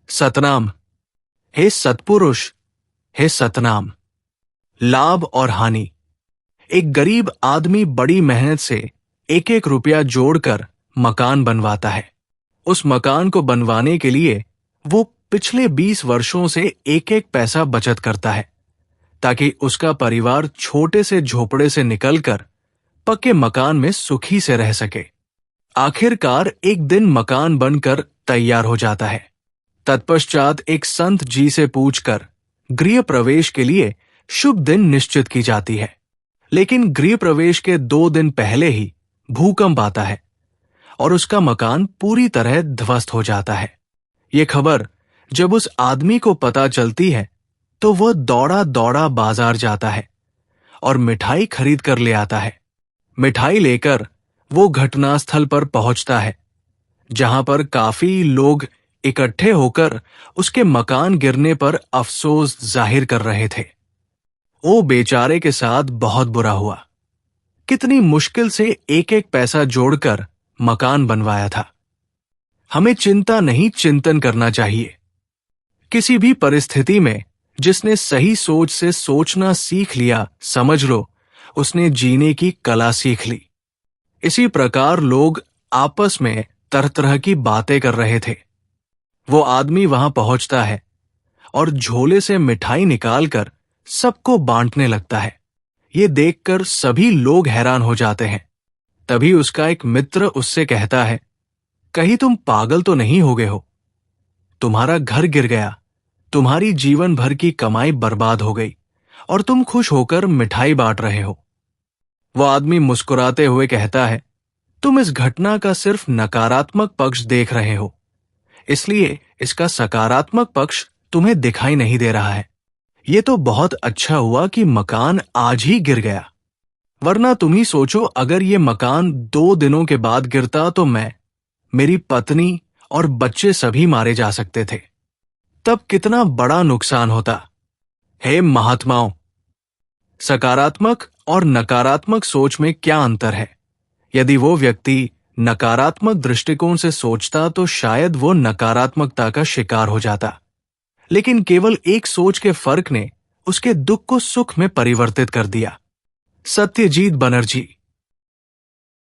सतनाम। हे सत्पुरुष, हे सतनाम। लाभ और हानि। एक गरीब आदमी बड़ी मेहनत से एक एक रुपया जोड़कर मकान बनवाता है। उस मकान को बनवाने के लिए वो पिछले 20 वर्षों से एक एक पैसा बचत करता है, ताकि उसका परिवार छोटे से झोपड़े से निकलकर पक्के मकान में सुखी से रह सके। आखिरकार एक दिन मकान बनकर तैयार हो जाता है। तत्पश्चात एक संत जी से पूछकर गृह प्रवेश के लिए शुभ दिन निश्चित की जाती है। लेकिन गृह प्रवेश के 2 दिन पहले ही भूकंप आता है और उसका मकान पूरी तरह ध्वस्त हो जाता है। ये खबर जब उस आदमी को पता चलती है तो वह दौड़ा दौड़ा बाजार जाता है और मिठाई खरीद कर ले आता है। मिठाई लेकर वो घटनास्थल पर पहुंचता है, जहां पर काफी लोग इकट्ठे होकर उसके मकान गिरने पर अफसोस जाहिर कर रहे थे। वो बेचारे के साथ बहुत बुरा हुआ। कितनी मुश्किल से एक एक पैसा जोड़कर मकान बनवाया था। हमें चिंता नहीं, चिंतन करना चाहिए। किसी भी परिस्थिति में जिसने सही सोच से सोचना सीख लिया, समझ लो उसने जीने की कला सीख ली। इसी प्रकार लोग आपस में तरह तरह की बातें कर रहे थे। वो आदमी वहां पहुंचता है और झोले से मिठाई निकालकर सबको बांटने लगता है। ये देखकर सभी लोग हैरान हो जाते हैं। तभी उसका एक मित्र उससे कहता है, कहीं तुम पागल तो नहीं हो गए हो? तुम्हारा घर गिर गया, तुम्हारी जीवन भर की कमाई बर्बाद हो गई और तुम खुश होकर मिठाई बांट रहे हो। वो आदमी मुस्कुराते हुए कहता है, तुम इस घटना का सिर्फ नकारात्मक पक्ष देख रहे हो, इसलिए इसका सकारात्मक पक्ष तुम्हें दिखाई नहीं दे रहा है। ये तो बहुत अच्छा हुआ कि मकान आज ही गिर गया, वरना तुम ही सोचो अगर ये मकान 2 दिनों के बाद गिरता तो मैं, मेरी पत्नी और बच्चे सभी मारे जा सकते थे। तब कितना बड़ा नुकसान होता। हे महात्माओं, सकारात्मक और नकारात्मक सोच में क्या अंतर है? यदि वो व्यक्ति नकारात्मक दृष्टिकोण से सोचता तो शायद वो नकारात्मकता का शिकार हो जाता। लेकिन केवल एक सोच के फर्क ने उसके दुख को सुख में परिवर्तित कर दिया। सत्यजीत बनर्जी।